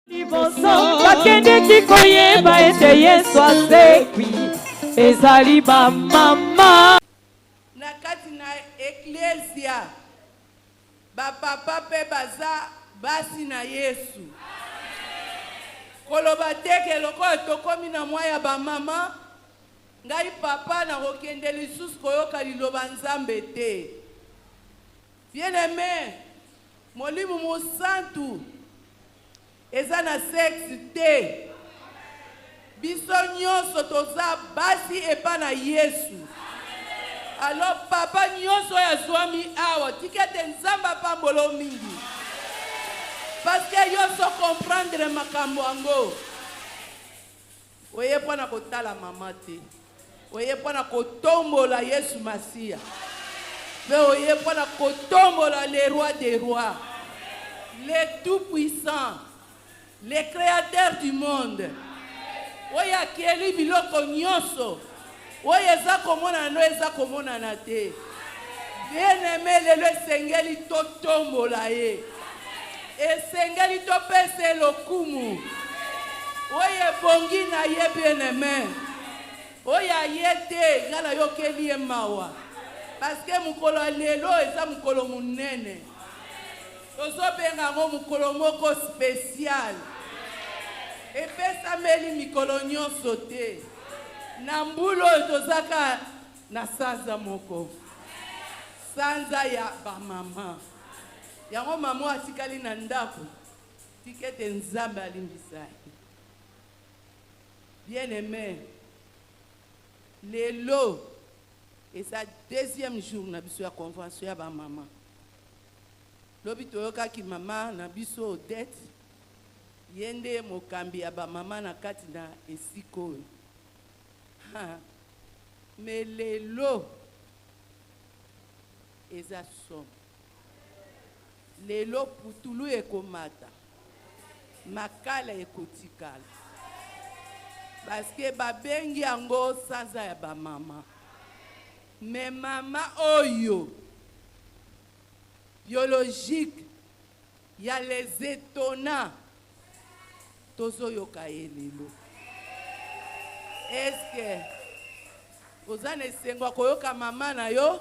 Liboso bakendeki koyeba ete Yesu asekwi ezali bamama na kati na eklesia bapapa mpe baza basi na Yesu koloba teke lokola tokomi na mwa ya bamama ngai papa na kokende lisusu koyoka liloba Nzambe te. Bien-aimé, Molimo Mosantu eza na sexe te. Biso nyonso toza basi epa na Yesu. Alors papa nyonso ya zwami awa tikete Nzambe apambolo mingi. Parce que yoso comprendre makambo ango. Oye pona kotala mama te. Oye pona kotombola Yesu Masia. Mais oye pona kotombola le roi des rois. Le tout-puissant. Le créateur du monde. Oya kieli biloko nyonso. Oya eza komona no eza komona na te. Bien-aimé lelo esengeli totombola ye. Esengeli topese lokumu. Oya bongi na ye bien-aimé. Oya yete ngala yokeli ye mawa. Parce que mukolo lelo eza mukolo munene. Tozo benga ngo mukolo moko spécial. Epesa meli mikolo nyonso te. Na mbulo tozaka na sanza moko. Sanza ya ba mama. Yango mama atikali na ndako. Tikete Nzambe alimbisa. Bien-aimé. Lelo et sa deuxième jour na biso ya convention ya ba mama. Lobi toyoka ki mama na biso Odette yende mokambi ya ba mama na kati na esiko. Mais lelo eza som. Lelo putulu ekomata. Makala ekotikala. Parce que babengi yango sanza ya ba mama. Mais mama oyo biologique y a les étonnants tozo yoka elelo. Est-ce que ozane sengwa koyoka mama na yo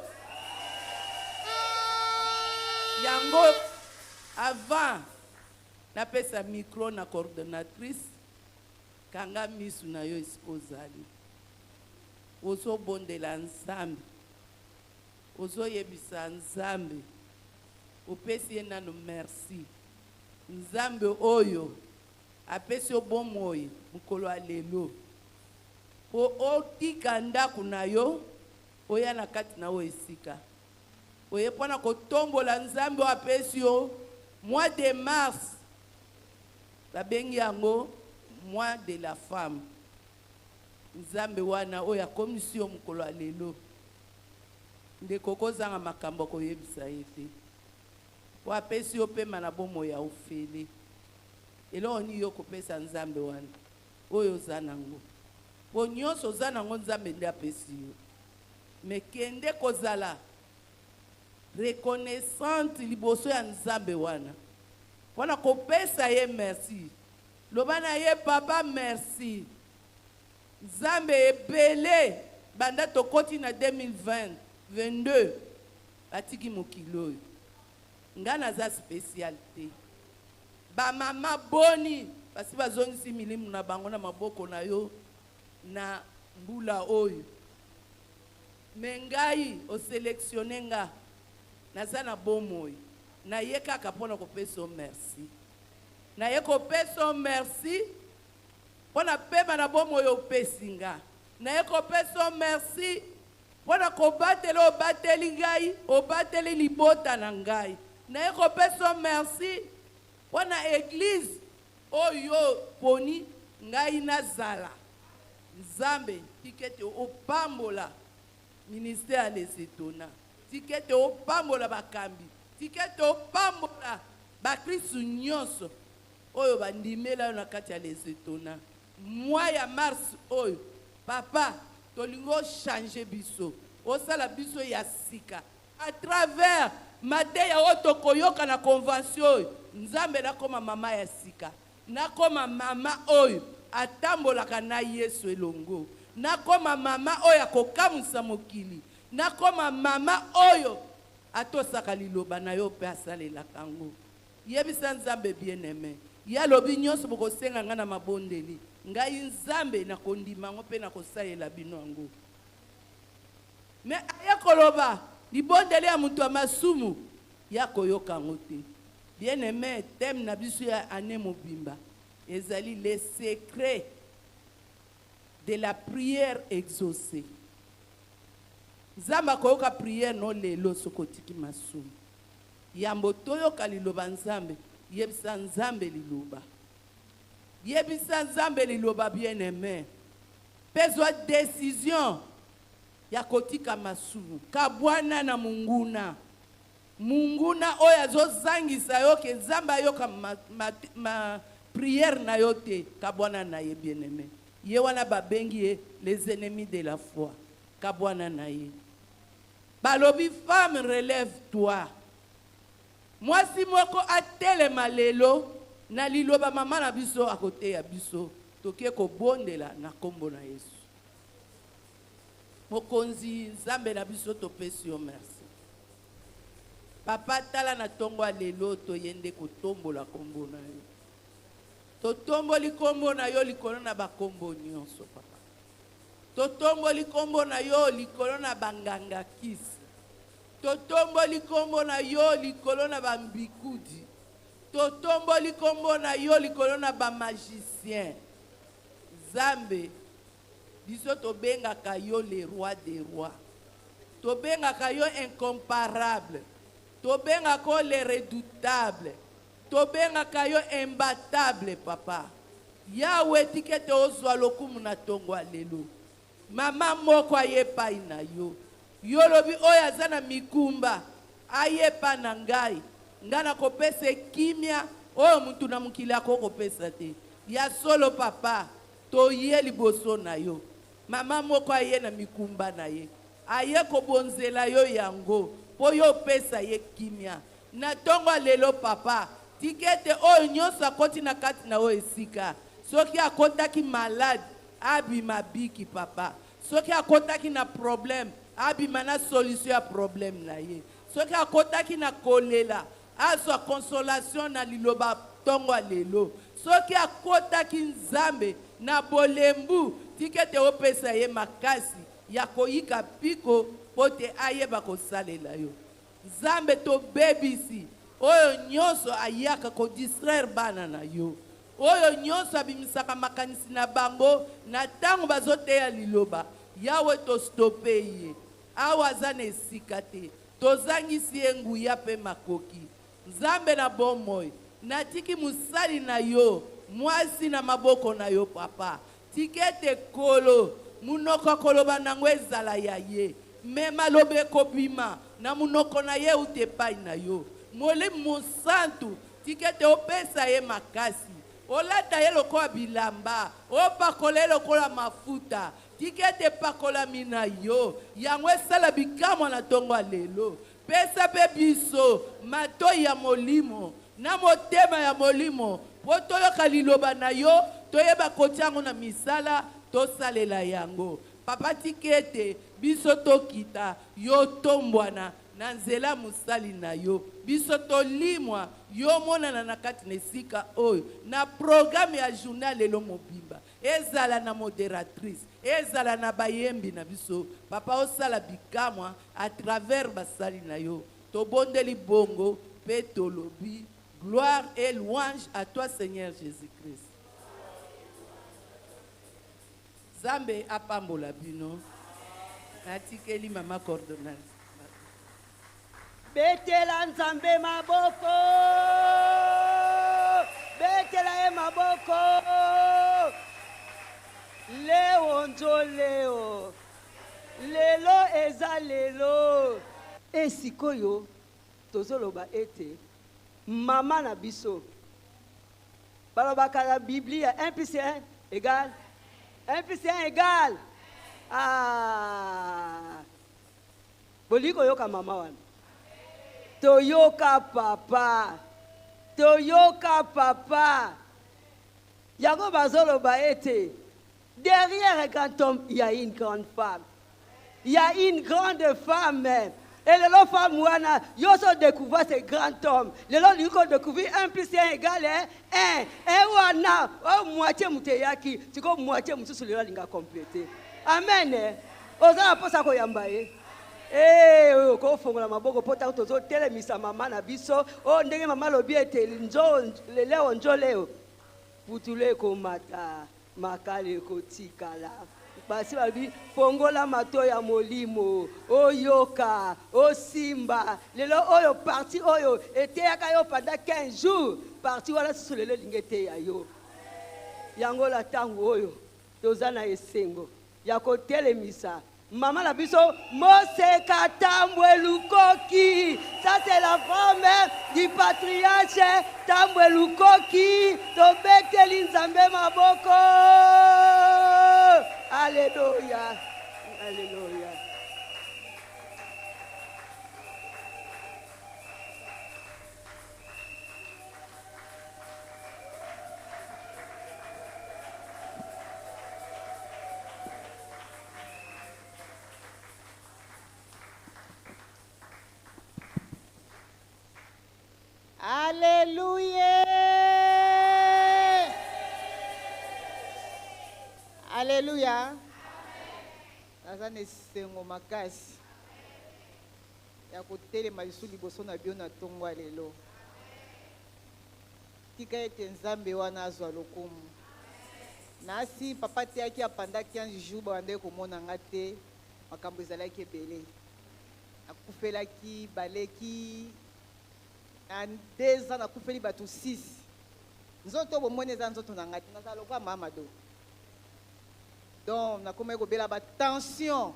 yango avant na pesa micro na coordonnatrice kanga misu na yo eskozali ozo bondela Nzambe ozo yebisa Nzambe opesi ye nano merci Nzambe oyo apesi obomoyi mukolo alelo po otika ndako na yo oya na kati na o esika oye pona kotombola Nzambe apesi yo mois de mars babengi yango mois de la femme. Nzambe wana oya komisio mukolo alelo ndeko kozanga makambo koyebisa ete po apesi yo pema na bomo ya ofele elo oni yo kopesa Nzambe wana oyo zanango po nyonso zanango Nzambe ndi apesi yo mekende kozala reconnaissante liboso ya Nzambe wana pona kopesa ye merci lobana ye papa merci Nzambe ebele banda tokoti na 2022 batiki mokilo ngana za spécialité ba mama boni basi bazongisi milimu na bango na maboko na yo na mbula oyo mengai o sélectionner nga naza na bomoyi na ye kaka pona kopesa merci na ye kopesa merci pona pema na bomoyi opesi nga na ye kopesa merci pona kobatela obateli ngai obateli libota na ngai na ye kopesa merci pona église oyo poni ngai nazala Nzambe tikete opambola ministère les étonnants tikete opambola bakambi tikete opambola bakristu nyonso oyo bandimela na kati ya les étonnants mois ya mars oyo papa tolingo changer biso osala biso ya sika à travers mateya oyo tokoyoka na convention oyo Nzambe nakoma mama ya sika nakoma mama oyo atambolaka na Yesu elongo, nakoma mama oyo akokamusa mokili, nakoma mama oyo atosaka liloba na yo pe asalelaka yango. Yebisa Nzambe bien-aimé, ya lobi nyonso bokosenga nga na mabondeli, ngai Nzambe na kondima ngo pe na kosalela bino yango. Me aya koloba libondeli ya mutu amasumu ya koyoka ngo te. Bien-aimé, thème na biso ya année mobimba ezali les secrets de la prière exaucée. Nzambe koyoka prière no lelo sokotiki masumu. Yambo toyoka liloba Nzambe, yebisa Nzambe liloba. Yebisa Nzambe liloba bien-aimé. Pezwa décision ya kotika masumu. Kabwana na munguna. Munguna oya zozangisa yo ke Nzambe ayoka ma prière na yo te. Kabwana na ye bien-aimé. Ye wana babengi ye les ennemis de la foi. Kabwana na ye. Balobi femme relève-toi. Mwasi moko atelema lelo na liloba mama na biso akote ya biso toke ko bondela na kombo na Yesu. Mokonzi Nzambe na biso topesi yo merci. Papa tala na tongo lelo toyende kotombola kombo na yo. Totomboli kombo na yo likolo na bakombo nyonso papa. Totomboli kombo na yo likolo na banganga kisi. Totomboli kombo na yo likolo na bambikudi. Totomboli kombo na yo likolo na bamagicien. Nzambe biso tobengaka yo le roi des rois. Tobengaka yo incomparable. Tobengaka yo le redoutable. Tobengaka yo imbattable papa. Yawe tikete ozwa lokumu na tongo lelo. Mama moko ayepai na yo. Yolobi oya zana mikumba ayepa na ngai ngana kopese kimia oyo mutu na mukili ako kopesa te ya solo papa to ye liboso na yo. Mama moko aye na mikumba na ye aye kobonzela yo yango po yo pesa ye kimia na tongo lelo papa tikete oyo nyonso akoti na kati na o esika soki akotaki malade abima biki papa soki akotaki na problème abima na solution ya problème na ye soki akotaki na kolela azwa consolation na liloba tongo lelo soki akotaki Nzambe na bolembu tikete opesa ye makasi ya koyika piko pote ayeba kosalela yo. Nzambe to bebisi oyo nyonso ayaka ko distraire bana na yo oyo nyonso abimisaka makanisi na bango na tango bazoteya liloba Yawe to stope ye awa zane esika te tozangisi ye nguya pe makoki. Nzambe na bomoi natiki musali na yo mwasi na maboko na yo papa tikete kolo munoko koloba nango ezala ya ye mema lobe kobima na munoko na ye utepai na yo mole musantu tikete opesa ye makasi olata ye lokola bilamba opakole lokola mafuta tikete pakola mina yo yango esala bikamwa na tongo lelo pesa pe biso matoi ya molimo na motema ya molimo po toyoka liloba na yo toyeba kotiango na misala tosalela yango papa tikete biso tokita yo tombwana na nzela musali na yo biso tolimwa yo monana na kati na esika oyo na programme ya journal lelo mobimba ezala na modératrice ezala na bayembi na biso papa osala bikamwa à travers basali na yo tobondeli bongo pe tolobi gloire et louange à toi Seigneur Jésus-Christ. Zambe apambola bino natikeli mama coordonnatrice betela Nzambe maboko betela ye maboko leo njo leo lelo eza lelo esikoyo tozoloba ete mama na biso balobaka na Biblia 1 plus 1 égale 1 plus 1 égale boliko yoka mama wana toyoka papa Yango bazolo baete. Derrière un grand homme, il y a une grande femme. Il y a une grande femme. Et les autres femmes, ils ont découvert ce grand homme. Les autres, ils ont découvert 1 plus 1 égale 1. Et wana, moitié mouteyaki, tu vois, moitié moutou sur le lot, ils ont complété. Amen. Oza po sa ko yambaye. Ko fongola maboko pota tozo telemisa mama na biso. Ndenge mama lobi ete njo leo njo leo. Putule ko mata, makale ko tikala. Basi babi fongola mato ya molimo, oyoka, osimba. Lelo oyo parti oyo eteyaka yo pendant 15 jours. Parti wala susu lelo lingete ya yo. Yango la tango oyo tozana esengo. Ya kotelemisa maman la biso Moseka Tambwe Lukoki. Ça c'est la femme du patriarche Tambwe Lukoki. Tobekeli nzambe maboko. Alléluia. Alléluia. Alléluia. Alléluia. Nazane sengo makasi. Ya kotelema lisu liboso na bio na tongo lelo. Tika ete nzambe wana azwa lokumu. Nasi papa te aki apanda 15 jours bande komona ngate makambo ezalaki ebele. Akufelaki baleki en 2 ans, je suis fait 6. Nous avons fait des nzoto na ngati na lokwa mama do. Donc na koma ko bela ba tension.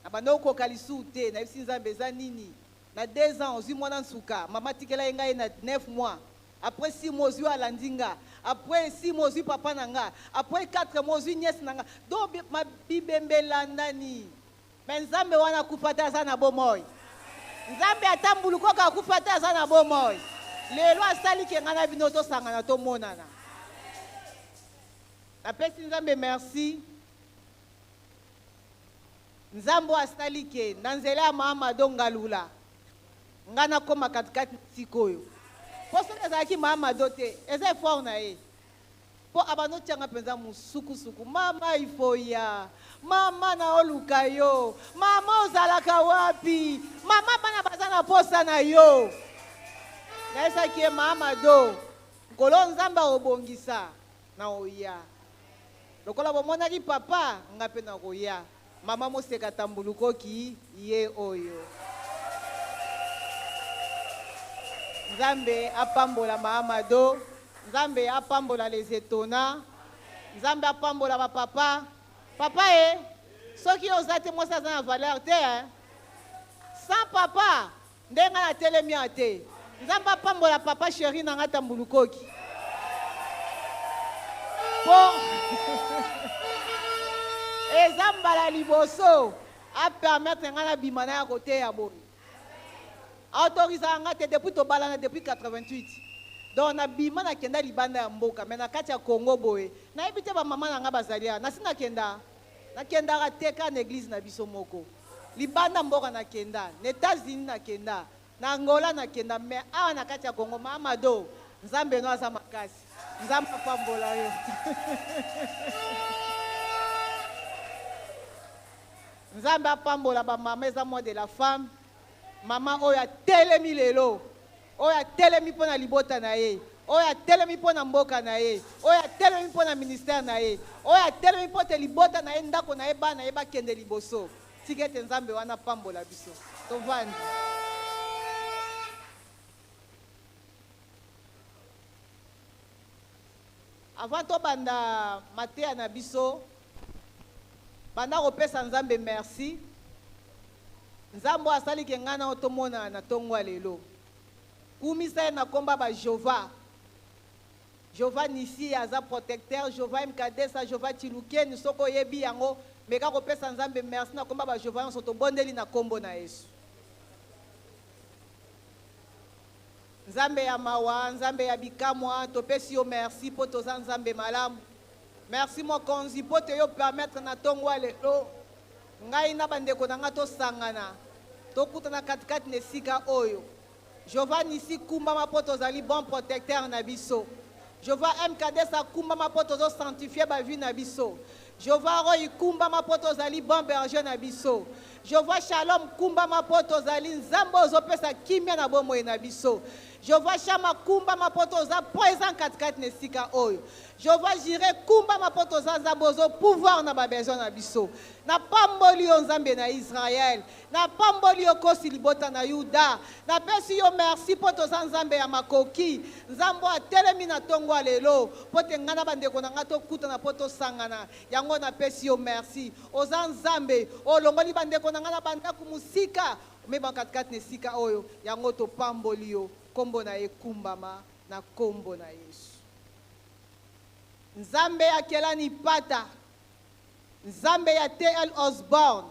Na bando ko kalisu te na bisi nzambe za nini. Na 2 ans ozwi mwana nsuka, mama tikela ngai na 9 mois. Après 6 mois ozwi alandinga. Après 6 mois ozwi papa nanga. Après 4 mois ozwi nièce nanga. Donc ma bibembela ndani. Mais nzambe wana kufata za na bomoy. Nzambe atambuluko ka kufata za na bomoy. Lelo asali ke ngana bino to sangana to monana. Apesi nzambe merci. Nzambo asali ke nanzela ya mama dongalula. Ngana koma katikati sikoyo. Poso ezaki mama dote, eze fort na ye. Po abano tianga penza musuku mama ifoya. Mama na oluka yo. Mama ozalaka wapi? Mama bana bazana posa na yo. Naisa kie mama do. Kolo nzamba obongisa na oya. Lokola bomona ki papa ngape na oya. Mama Moseka Tambulukoki ye oyo. Nzambe apambola mama do. Nzambe apambola les étonnants. Nzambe apambola ba papa. Papa soki ozate mosa za na valeur te sans papa ndenga na telemi ate. Nzamba pambola papa chéri na ngata Tambulukoki. Po ezamba la liboso a permettre ngana bimana ya côté ya boy. Autorisa ngate depuis to balana depuis 88. Donc na bima na kenda libanda ya mboka mais na kati ya Congo boy. Na ebite ba mama na nga bazalia na sina kenda. Na kenda ka teka na église na biso moko. Libanda mboka na kenda, na États-Unis na kenda, na Angola na kenda mais awa na kati ya Congo mama do. Nzambe no aza makasi. Nzambe pambola yo. Nzambe pambola ba mama eza moi de la femme. Mama oya telemi lelo. Oya telemi pona libota na ye. Oya telemi pona mboka na ye. Oya telemi pona ministère na ye. Oya telemi pona libota na ye ndako na ye ba na ye ba kende liboso. Tikete nzambe wana pambola biso. Tovandi. Avant to banda matea na biso banda kopesa nzambe merci. Nzambo asali ke ngana otomona na tongwa lelo. Kumisa na komba ba Jova. Jova nisi aza protecteur, Jova mkadesa, Jova Chilukeni soko yebi yango meka kopesa nzambe merci na komba ba Jova nso to bondeli na kombo na Yesu. Nzambe ya mawa, nzambe ya bikamwa, topesi yo merci po toza nzambe malamu. Merci mokonzi po te yo permettre na tongo lelo. Ngai na bandeko na nga to sangana. Tokutana katikati ne sika oyo. Jehova nisi kumba ma tozali bon protecteur na biso. Jehova MKD sa kumba ma tozo sanctifier ba vie na biso. Jehova Roy kumba ma tozali bon berger na biso. Jehova Shalom kumba ma tozali nzambo ozopesa kimia na bomoi na biso. Jehova Shama kumba ma toza poison katikati ne sika oyo. Jehova Jireh kumba ma toza zabozo pouvoir na ba besoin na biso. Na pamboli yo nzambe na Israël. Na pamboli yo kosi libota na Yuda. Na pesi yo merci po toza nzambe ya makoki. Nzambo atelemi na tongo lelo. Po te ngana bandeko na ngato kuta na poto sangana. Yango na pesi yo merci. Oza nzambe olongoli bandeko na ngana banda kumusika. Me bankatikati ne sika oyo. Yango to pamboli yo. Kombo na ekumbama na kombo na Yesu. Nzambe ya Kelani Pata. Nzambe ya T.L. Osborne.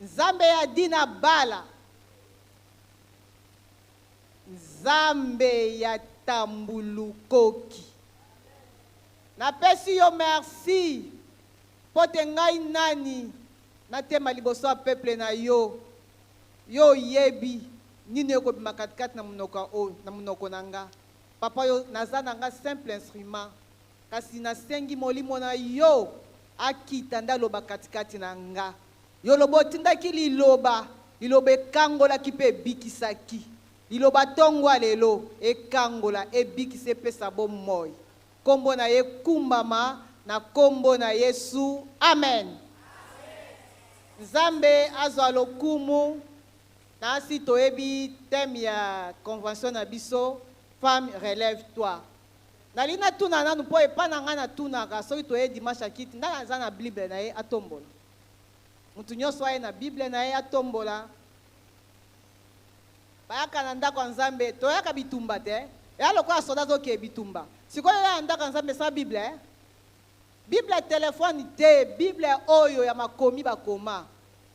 Nzambe ya Dina Bala. Nzambe ya Tambulukoki. Na pesi yo merci. Pote ngai nani. Na tema liboso a peuple na yo. Yo yebi. Nini yo kobi makatikati na munoko nanga. Papa yo nazana nga simple instrument. Kasi nasengi molimo na yo. Akita ndaloba katikati na nga. Yo lobo tindaki liloba. Liloba ekangola kipe bikisaki. Liloba tongwa lelo. Ekangola ebikise pesa bomoi. Kombo na ye kumbama. Na kombo na Yesu. Amen. Nzambe azwa lokumu. Nasi toebi thème ya convention na biso. Femme relève-toi. Nalina tuna nanu po epana nga na tuna ka soki toye dimanche akiti ndana aza na Bible na ye atombola. Mutu nyonso aye na Bible na ye atombola. Bayaka na ndako ya Nzambe toyaka bitumba te. Ya lokola soda zoke bitumba. Sikoyo ya ndako ya Nzambe sa Bible. Bible telefone te, Bible oyo ya makomi bakoma.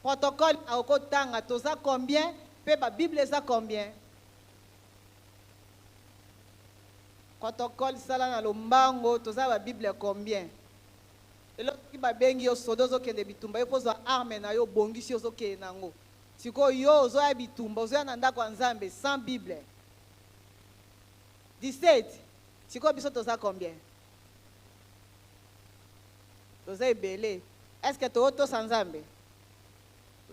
Protocole akotanga toza combien? Pe ba Bible za combien? Protocole sala na lombango toza ba Bible combien? Elo ki ba bengi yo sodozo kende bitumba yo pozo arme na yo bongisi yo zoke nango. Siko yo zo ya bitumba zo ya na ndako Nzambe sans Bible. 17. Siko biso toza combien? Toza ebele. Est-ce que to auto sans Nzambe?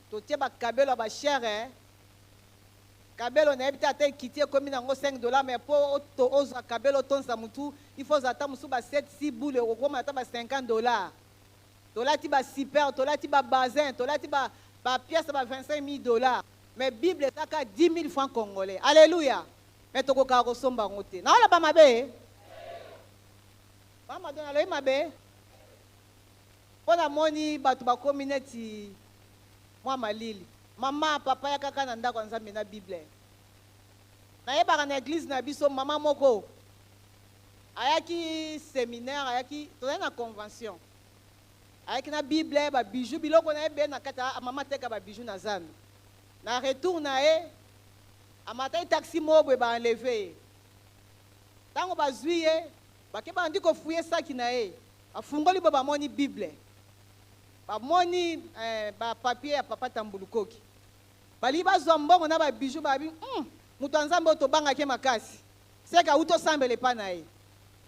To tie ba kabelo ba cher kabelo na ebita te kitie komi nango $5 mais po to oza kabelo tonsa mutu il faut ata musu ba 7-6 boules okoma ata ba $50. To lati ba super, to lati ba bazin, to lati ba pièce ba $25,000 mais Bible saka 10,000 francs congolais. Alléluia. Mais to ko ka ko somba ngote. Na wala ba mabe? Mama dona lo mabe. Pona moni batu ba community mwa malili. Mama papa ya kaka na ndako Nzambe na Bible. Na yeba na église na biso mama moko. Ayaki séminaire, ayaki toza na convention. Ayaki na Bible ba bijou biloko na ebe na kata mama teka ba bijou na Nzambe. Na retour na e amata taxi mobwe ba enlever. Tango ba zuiye ba ke ba ndiko fuye saki na e. Afungoli ba moni Bible. Ba moni ba papier ya papa Tambulukoki. Bali bazwa mbongo na ba bijou ba bi mutu Nzambe to banga ke makasi. Seka uto sambele pa na ye.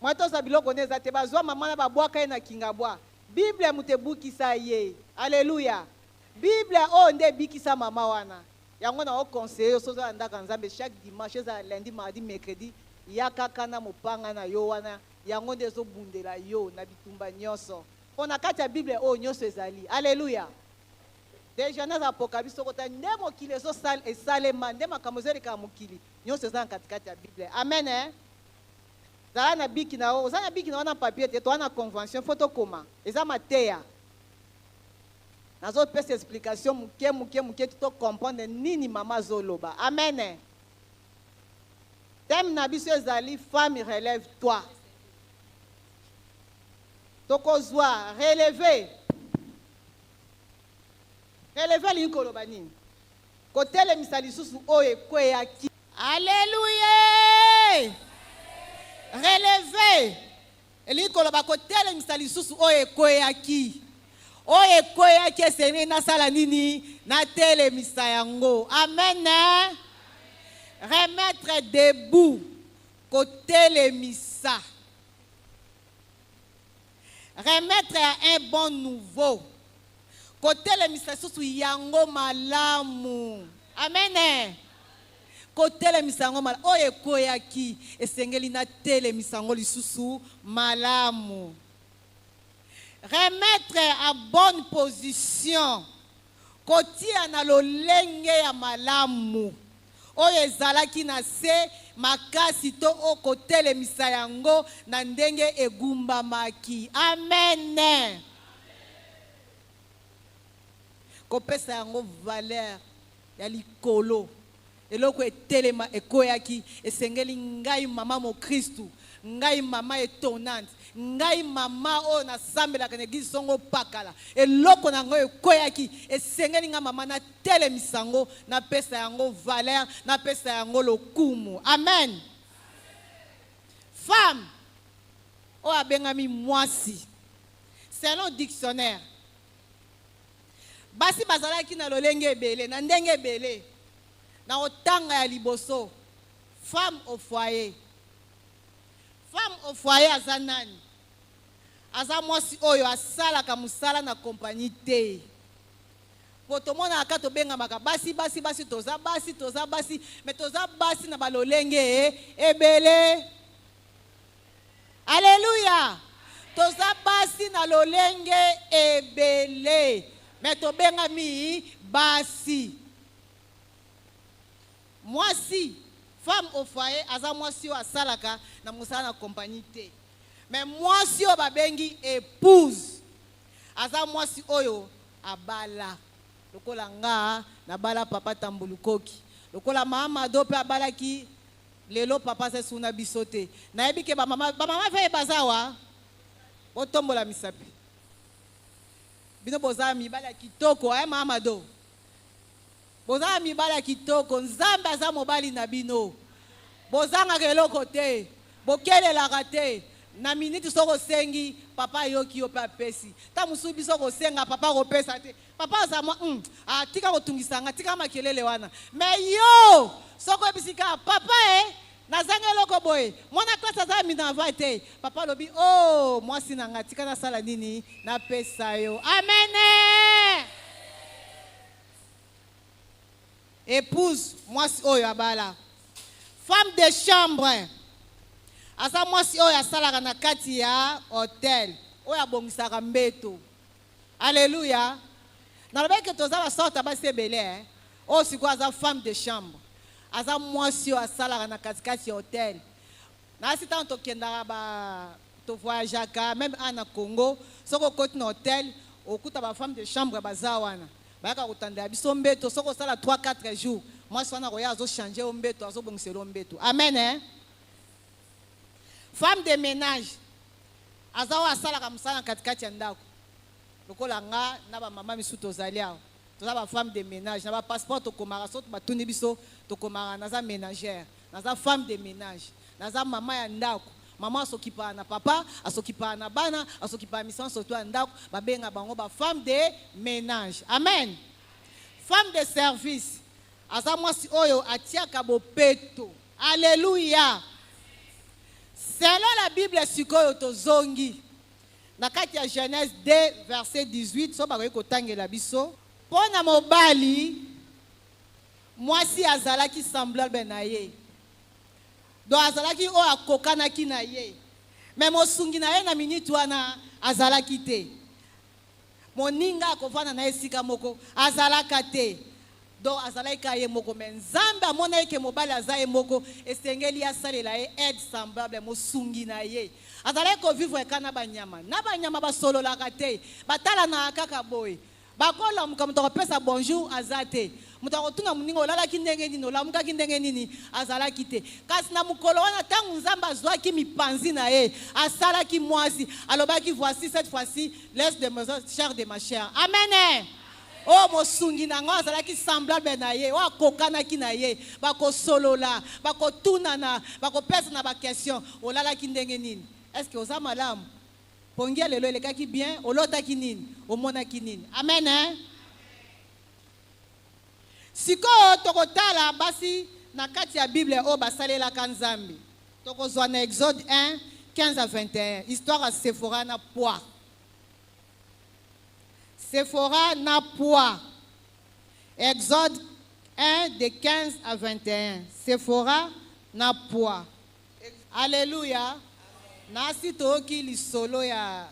Mwato sa biloko neza te bazwa mama na ba bwaka na kingabwa. Bible mutebukisa ye. Alléluia. Bible o nde bikisa mama wana. Yango na o conseiller so za ndaka Nzambe chaque dimanche za lundi mardi mercredi yakaka na mopanga na yo wana yango nde zo bundela yo na bitumba nyonso. On a kati ya Bible o nyonso ezali. Alléluia. Déjà na apoka biso kota ndemo kile so sal et salema ndema kamozeli ka mukili nyonso ezali katikati ya Bible. Amen hein. Zala na biki na o, zala na biki na wana papier te to wana convention photo koma. Eza mateya. Nazo pesa explication muke to comprendre nini mama zoloba. Amen. Thème na biso ezali femme relève-toi. Tokozwa relever. Relever linkolo banini. Kotele misali susu oye kweyaki. Alléluia. Relevé. Relevé. Elingi koloba kotelemisa lisusu oyo ekoyaki. Oyo ekoyaki esengeli nasala nini? Natelemisa yango. Amen. Remettre debout. Kotelemisa. Remettre à un bon nouveau. Kotelemisa lisusu yango malamu. Amen. Kotelemisa yango malamu. Oyo ekoyaki esengeli natelemisa yango lisusu malamu. Remettre à bonne position. Kotia na lolenge ya malamu. Oyo ezalaki na se makasi to okotelemisa yango na ndenge egumbamaki. Amen. Kopesa yango valeur ya likolo. Eloko etelema ekoyaki esengeli ngai mama mo Kristu, ngai mama étonnante, ngai mama o na sambela kana gisongo pakala. Eloko nango ekoyaki esengeli nga mama na telemisango na pesa yango valeur, na pesa yango lokumu. Amen. Femme o abengami mwasi. Selon dictionnaire. Basi bazalaki na lolenge ebele, na ndenge ebele. Na otanga ya liboso. Femme au foyer. Femme au foyer aza nani? Aza mwasi oyo asalaka musala na kompagnie te. Po tomona aka tobengamaka basi toza basi mais toza basi na balolenge ebele. Alléluia. Toza basi na lolenge ebele. Mais tobengami basi. Mwasi, femme au foyer, aza mwasi o asalaka na musala na kompagnie te. Mais mwasi o babengi épouse. Aza mwasi oyo abala. Lokola nga na bala papa tambulukoki. Lokola mama dope abalaki lelo papa se suna bisote. Na yebi ke ba mama fe bazawa. Otombola misapi. Bino boza mibala kitoko mama do. Boza mibala kitoko nzambe aza mobali na bino. Bozanga keloko te. Bokelelaka te. Na minute soko sengi papa yoki yo pa pesi. Ta musubi soko senga papa ko pesa te. Papa za mo tika ko tungisanga tika makelele wana. Mais yo soko ebisika papa nazanga loko boy. Mwana klasa za mina vate. Papa lobi oh mwasi nanga tika na sala nini na pesa yo. Amen. Épouse mwasi oyo abala. Femme de chambre. Asa mwasi oyo asalaka na kati ya hotel. Oyo abongisaka mbeto. Alléluia. Na lobeke toza ba sorta ba sebele. O siko aza femme de chambre. Asa mwasi oyo asalaka na kati ya hotel. Na sita to kenda ba to voyageaka même ana Congo, soko koti na hotel, okuta ba femme de chambre bazawana. Baka kutanda biso mbeto soko sala 3-4 jours. Mwasi wana koya azo changer mbeto, azo bongiselo mbeto. Amen. Femme de ménage. Azawa asalaka musala katikati ya ndako. Lokola nga na ba mama misu tozali awo. Toza ba femme de ménage, na ba passeport to komara so to batuni biso to komara naza ménagère, naza femme de ménage, naza mama ya ndako. Mama asokipa na papa, asokipa na bana, asokipa mission surtout ya ndako, ba benga bango ba femme de ménage. Amen. Femme de service. Aza mwasi oyo atiaka bopeto. Alléluia. Selon la Bible sikoyo tozongi na kati ya Genèse 2 verset 18 so bakoki kotangela biso pona mobali mwasi azalaki semblable na ye do azalaki o akokanaki na ye mais mosungi na ye na minute wana azalaki te moninga akovana na esika moko azalaka te do azalaika ye moko men nzambe amona yeke mobali azaye moko esengeli asalela ye aide semblable mosungi na ye azalaki kovivre kana banyama na banyama basololaka te batala na kaka boye bakola muka mutu akopesa bonjour azate mutu akotuna moninga olalaki ndenge nini olamukaki ndenge nini azalaki te kasi na mukolo wana ntango nzambe azwaki mipanzi na ye asalaki mwasi alobaki voici cette fois-ci laisse de mes chers de ma chère. Amen. Oh mosungi na ngo azalaki semblable na ye, o akokanaki na ye, bako solola, bako tunana, bako pesa na ba question, olalaki ndenge nini? Est-ce que oza malamu? Pongia lelo elekaki bien, olotaki nini? Omonaki nini? Amen hein? Siko tokotala basi na kati ya Bible o basalela kanzambi. Tokozwa na Exode 1, 15 à 21. Histoire à Sephora na poids. Sephora n'a poids. Exode 1 de 15 à 21. Sephora n'a poids. Alléluia. Nasi toki lisolo ya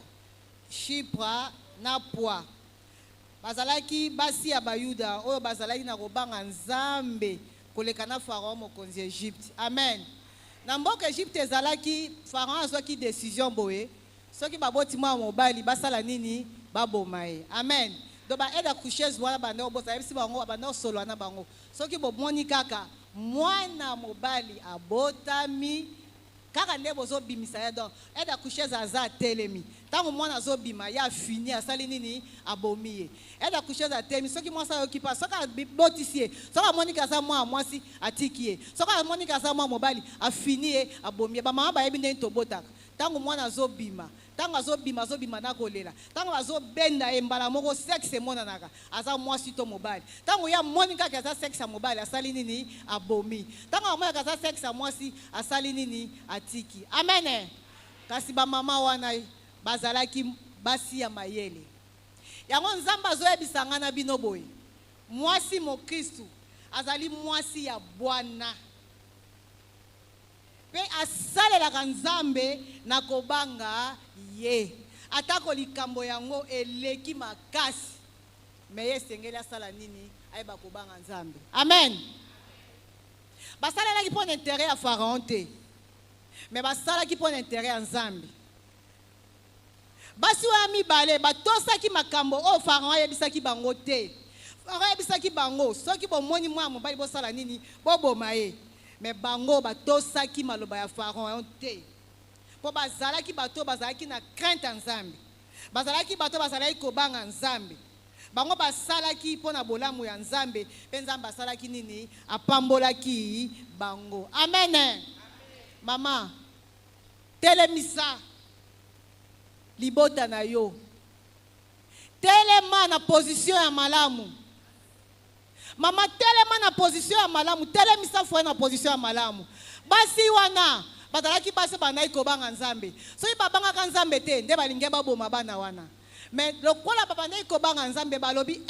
Chypre n'a poids. Bazalaki basi ya bayuda oyo bazalaki na kobanga nzambe koleka na Pharaon mokonzi Egypte. Amen. Na mboka Egypte ezalaki Pharaon azwaki décision boye soki baboti mwa mobali basala nini baboma ye. Amen. Do ba aide coucheuse wana bande obota yebisi bango bande solo na bango soki bomoni kaka mwana mobali abotami kaka nde bozo bimisa ya donc aide coucheuse aza telemi tango mwana azobima ya fini asali nini abomi ye aide coucheuse atemi soki mwasa yokipa soka botisi ye soka monika za mwa mwasi atiki ye soka monika za mwa mobali afini ye abomi ye ba mama ba yebi nde tobotaka tango mwana azobima tango azobima na kolela tango azobenda embala moko sexe monanaka aza mwasi to mobali tango ya monika kaza sexe mobali asali nini abomi tango amoya kaza sexe mwasi asali nini atiki. Amen. Kasi ba mama wana bazalaki basi ya mayele yango nzamba azoyebisa nga na bino boye mwasi mo Kristu azali mwasi ya Bwana pe asalelaka nzambe na kobanga ye atako likambo yango eleki makasi me ye sengeli asala nini ayeba kobanga nzambe. Amen. Basalelaki mpo na intérêt ya Pharaon te me basalaki mpo na intérêt ya nzambe. Basi wa mibale batosaki makambo o Pharaon ayebisaki bango te. Pharaon ayebisaki bango soki bomoni mwa mobali bosala nini boboma ye. Mais bango batosaki maloba ya Pharaon te. Po bazalaki bato bazalaki na crainte nzambe. Bazalaki bato bazalaki kobanga nzambe. Bango basalaki po na bolamu ya nzambe, pe nzambe basalaki nini? Apambolaki bango. Amen. Amen. Mama, telemisa libota na yo. Telema na position ya malamu. Mama telema na position ya malamu, telemisa fwa na position ya malamu. Basi wana bazalaki basi banai kobanga nzambe. So babanga ka nzambe te, nde balinge baboma bana wana. Mais lokola babandai kobanga nzambe balobi,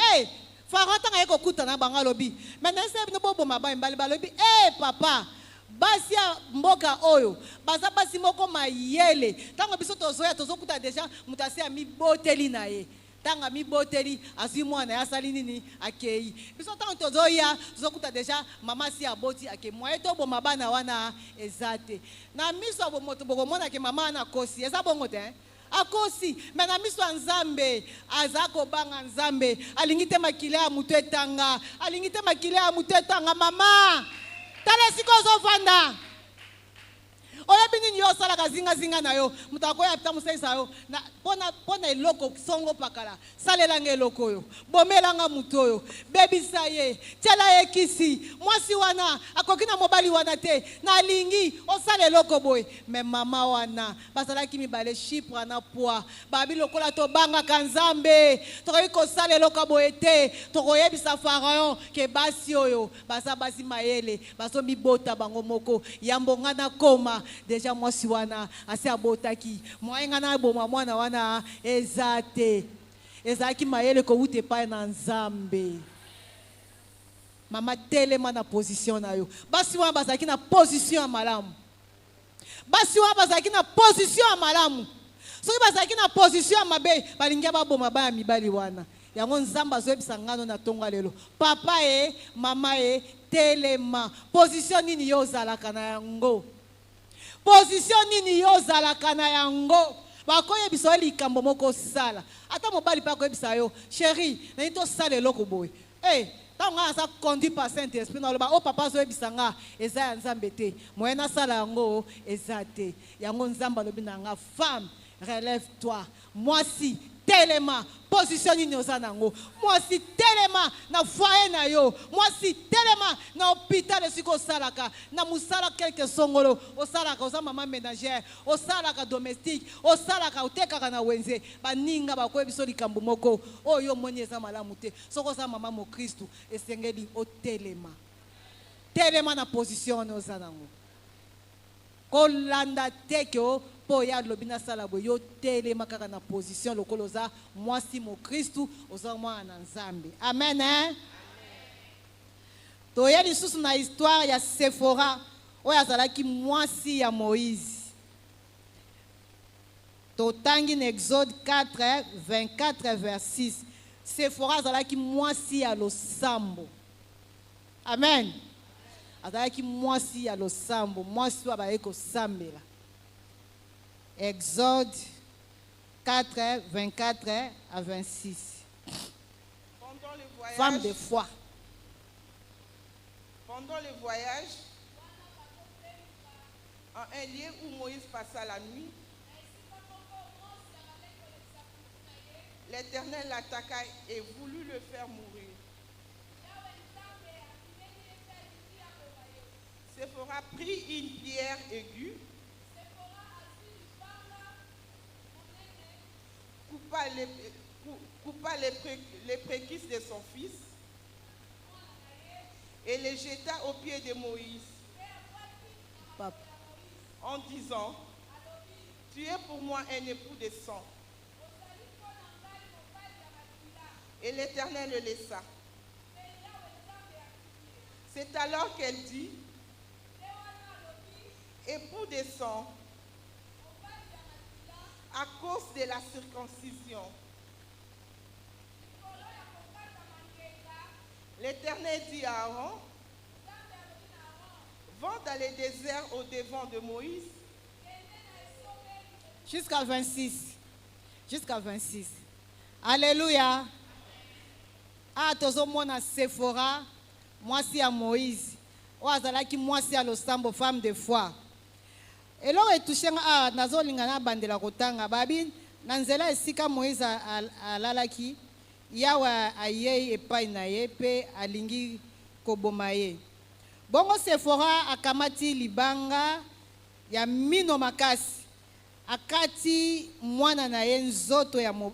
Pharaon tanga yeko kuta na banga lobi. Mais nese bino boboma ba mbali balobi, papa, basi ya mboka oyo, baza basi moko mayele. Tango biso tozoya tozokuta deja mutasi ya miboteli na ye. Tanga miboteli azwi mwana ya sali nini akei. Biso tango tozoya tozokuta deja mama si aboti ake mwaye to boma bana wana ezate. Na miso abo moto bogomona ke mama na kosi eza bongo te. Akosi mena miso nzambe azako banga nzambe alingite makile ya mutu etanga alingite makile ya mutu etanga mama tala siko zovanda oya bini yo sala kazinga zinga na yo mutako ya pita musaisa yo na pona eloko songo pakala salela nge eloko yo bomela nga mutu yo bebisa ye tela ye kisi mwasi wana akokina mobali wana te na lingi osala eloko boy me mama wana basalaki mibale Chypre na poa babi lokola to banga kanzambe tokoyi kosala eloko boy te tokoyebisa Pharaon ke basi oyo basa basi mayele baso mibota bango moko yambonga na koma déjà mwasi wana asi abotaki mwaenga na boma mwana wana ezate ezaki mayele ko ute pa na nzambe mama telema na position na yo basi wana bazaki na position ya malamu basi wana bazaki na position ya malamu soki bazaki na position ya mabe balingia baboma baya mibali wana yango nzambe azoyebisa ngano na tonga lelo papa mama telema position nini yo ozalaka na yango position nini yo ozalaka na yango bakoyebisa yo likambo moko sala ata mobali mpe akoyebisa yo chéri nani tosala eloko boye ntango nga aza conduit par Saint-Esprit naloba o papa azoyebisa nga eza ya nzambe te moye nasala yango eza te yango nzambe alobi na nga femme relève-toi. Moi si tellement positionne Nozanango. Moi si tellement na foyer na yo. Moi si tellement na hôpital de siko salaka. Na musala quelques songolo. O salaka o maman ménagère. O salaka domestique. O salaka o tekaka na wenze. Ba ninga ba ko biso likambo moko. O yo moni eza malamu te. Soko sa maman mo Christ esengeli o telema. Telema na position Nozanango. Kolanda teke po ya lobina salabo yo telema kaka na position lokoloza moi si mo Christu oza moi na Nzambe. Amen hein? To ya lisusu na histoire ya Sephora oya zalaki moi si ya Moïse. To tangi na Exode 4 24 vers 6. Sephora zalaki moi si ya losambo. Amen. Azalaki moi si ya losambo, moi si wa ba eko sambela. Exode 4, 24 à 26. Pendant le voyage, Femme de foi. Pendant le voyage, en un lieu où Moïse passa la nuit, l'Éternel l'attaqua et voulut le faire mourir. Séphora prit une pierre aiguë, coupa les préquices de son fils et les jeta aux pieds de Moïse en disant: tu es pour moi un époux de sang. Et l'Éternel le laissa. C'est alors qu'elle dit: époux de sang, à cause de la circoncision. L'Éternel dit à Aaron: va dans le désert au devant de Moïse. Jusqu'à 26. Jusqu'à 26. Alléluia. Ah, tozo mona Sephora, moi si à Moïse. Oazalaki moi si à l'Osambo, femme de foi. Et là, on touché à Nazolingana Bandela Kotanga, Babin, Nanzela et Sika Moïse à Lalaki, Yawa Aye et Painaye, Pe Alingi Kobomaye. Bongo Sephora a Kamati Libanga, ya Mino Makasi, Akati Mwana Naye Nzoto ya Mo,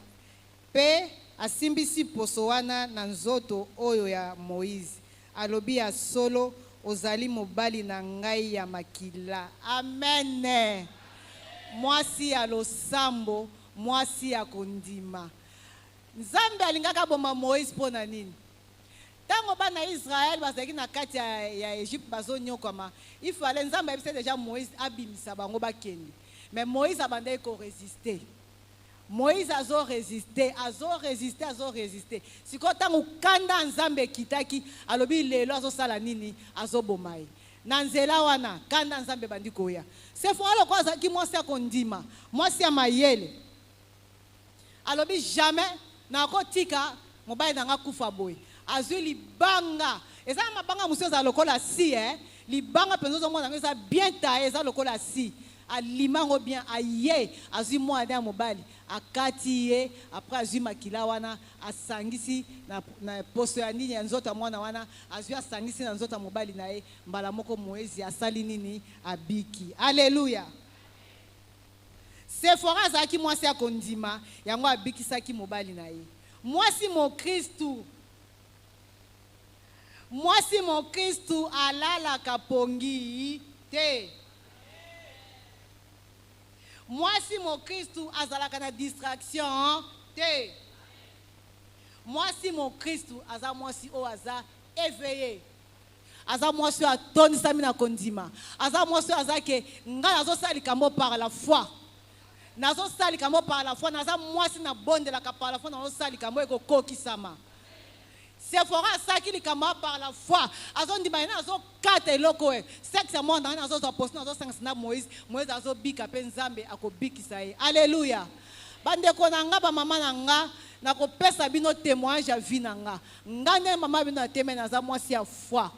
Pe Asimbisi Posowana Nanzoto Oyo ya Moïse, Alobi ya Solo. Ozali mobali na ngai ya makila. Amen. Mwasi ya losambo, mwasi ya kondima. Nzambe alingaka boma Moïse pona nini? Tango bana Israël bazaki na kati ya Egypte bazo nyokoma. Il fallait Nzambe abise déjà Moïse abimisa bango bakende. Mais Moïse abandai ko résister. Moïse azo résister. Siko tango kanda Nzambe kitaki alobi lelo azo sala nini azo bomai. Nanzela wana kanda Nzambe bandiko ya. Sephora lo kwa zaki mwasi ya kondima, mwasi ya mayele. Alobi jamais na kotika mobali na nga kufa boy. Azui libanga. Eza mabanga musio za lokola si libanga penzo mwana ngeza bien taillé eza lokola si. Alimango bien aye azui mwana mobali akati ye après azui makila wana asangisi na poso ya nini ya nzota mwana wana azui asangisi na nzota mobali na ye mbala moko Moïse asali nini abiki. Alléluia. Sephora azaki mwasi ya kondima yango abikisaki mobali na ye. Mwasi mo Kristu alala kapongi te. Mwasi mo Kristu azalaka na distraction te. Mwasi mo Kristu aza mwasi o aza éveillé. Aza mwasi atondisami na kondima. Aza mwasi azake nga nazo salika mo par la foi. Nazo salika mo par la foi, naza mwasi na bondelaka par la foi, nazo salika mo eko kokisama. Sephora saki likama par la foi. Azo ndima ina azo kata eloko e. Sexe mo ndana azo apostle azo sangana Moïse azo bika pe Nzambe akobikisa ye. Alléluia. Bandeko na nga ba mama na nga na kopesa bino témoignage ya vie na nga. Nga ne mama bino na témoignage na za mwasi ya foi.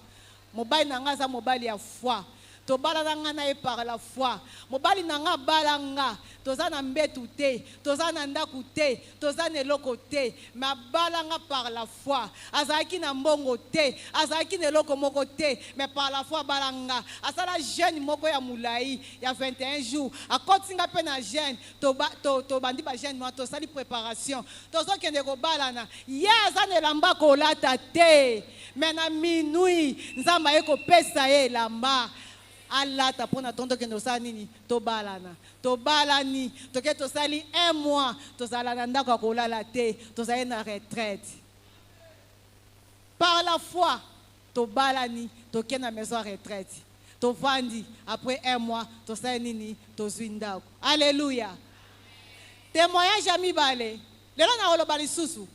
Mobali na nga za mobali ya foi. tobalana nga na ye par la foi. Mobali na nga balanga, toza na mbetu te, toza na ndaku te, toza na eloko te, mais balanga par la foi. Azalaki na mbongo te, azalaki na eloko moko te, mais par la foi balanga. Asala jeune moko ya mulai ya 21 jours. Akotinga pe na jeune, to bandi ba jeune moi to sali préparation. Tozo kende ko balana. Yeza ne lamba ko lata te. Mais na minuit, nzamba eko pesa ye lamba. Alata pona tonto kende osala nini to balana. To balani, to ke to sali 1 mois, to sala na ndako ko lala te, to sali na retraite. Par la foi, to balani, to ke na maison retraite. To vandi, après 1 mois, to sali nini, to zwindako. Alléluia. Témoignage ami balé. Lelo na oloba lisusu.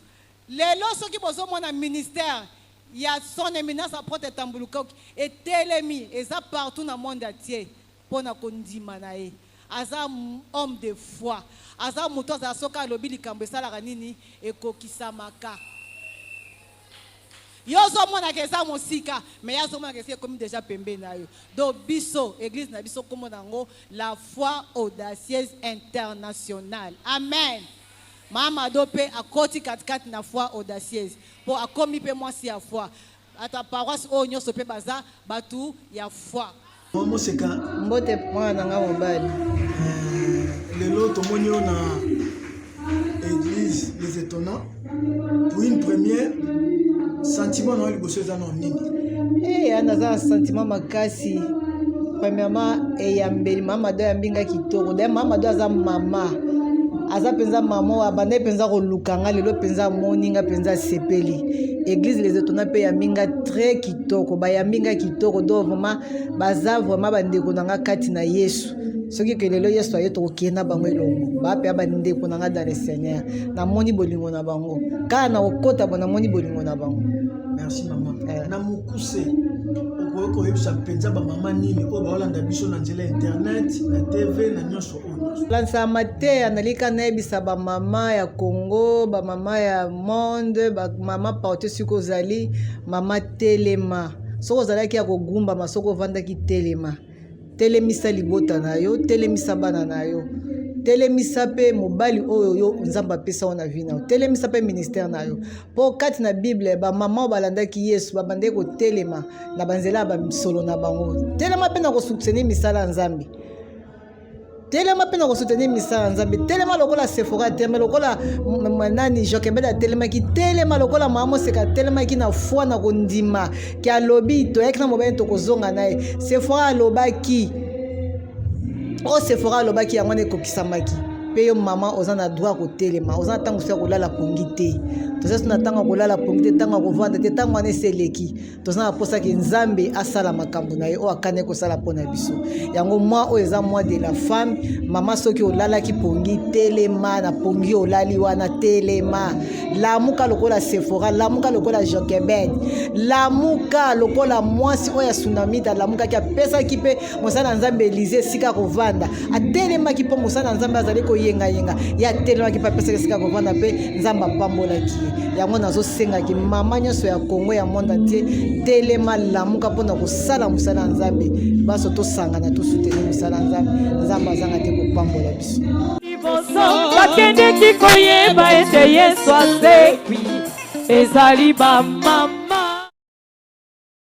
Lelo soki bozo mona ministère, il y a son éminence à porte tambuluka et telemi et ça partout dans le monde entier pour na kondima na ye. Aza homme de foi. Aza muto za soka lobi likambo sala nini ekokisamaka. Yozo mona kesa mosika, mais yazo mona kesa comme déjà pembe na yo. Do biso église na biso comme nango la foi audacieuse internationale. Amen. Mama dope akoti katikati na foi audacieuse. Po akomi pe moi si a foi. Ata paroisse o nyoso pe baza batu ya foi. Momo seka mbote mwana nga mobali. Lelo tomoni na église les étonnants. Pour une première sentiment na liboso za na nini? Ana za sentiment makasi. Premièrement eyambeli mama do yambinga kitoko. De mama do za mama. Aza penza mama abande penza ko lukanga lelo penza moninga penza sepeli. Église les étonnants pe yambinga très kitoko. Ba yambinga kitoko do vraiment baza vraiment bandeko nanga kati na Yesu. Soki ke lelo Yesu ayeto okena bango elongo. Ba pe abandeko nanga dans le Seigneur. Na moni bolingo na bango. Kana okota bona moni bolingo na bango. Merci maman. Na mukuse okoko yebisa penza ba mama nini o ba olanda biso na nzela internet na TV na nyonso ono. Lansa mate analika na yebisa ba mama ya Congo, ba mama ya monde, ba mama partout siko zali, mama telema. Soko zalaki ya kogumba masoko vanda ki telema. Telemisa libota na yo, telemisa bana na yo. Telemisa pe mobali oyo yo nzamba pesa ona vina. Telemisa pe ministère na yo. Po kati na Bible ba mama balandaki Yesu ba bande ko telema na banzela ba solo na bango. Telema pe na ko soutenir misala nzambi. Telema pe na ko soutenir misala nzambi. Telema lokola Sephora, telema lokola nani Jokebeda, telema ki telema lokola mama seka telema ki na foi na kondima ki alobi to ekna mobali to kozonga nae. Sephora lobaki o Sephora lobaki yango ne kokisamaki pe yo mama ozana droit ko telema ozana tango sia ko lala pongite to sesa na tango ko lala pongite tango ko vanda te tango ne seleki to sana posa ki nzambe asala makambo na ye o akane ko sala pona biso yango moi o eza moi de la femme mama soki o lala ki pongite telema na pongi o lali wana telema lamuka lokola Sephora lamuka lokola Jokebed lamuka lokola mwasi o ya tsunami ta lamuka ki apesa ki pe mosana nzambe Élysée sika ko vanda atelema ki po mosana nzambe azali ko yenga ya telema ki pa pesa sika ko vanda pe nzamba pambola ki yango nazo senga ki mama nyoso ya Congo ya monde entier telema lamuka pona ko sala musala nzambe baso to sanga na to soutenir musala nzambe nzamba zanga te ko pambola biso bakende kikoyeba ete Yesu asekwi ezali ba mama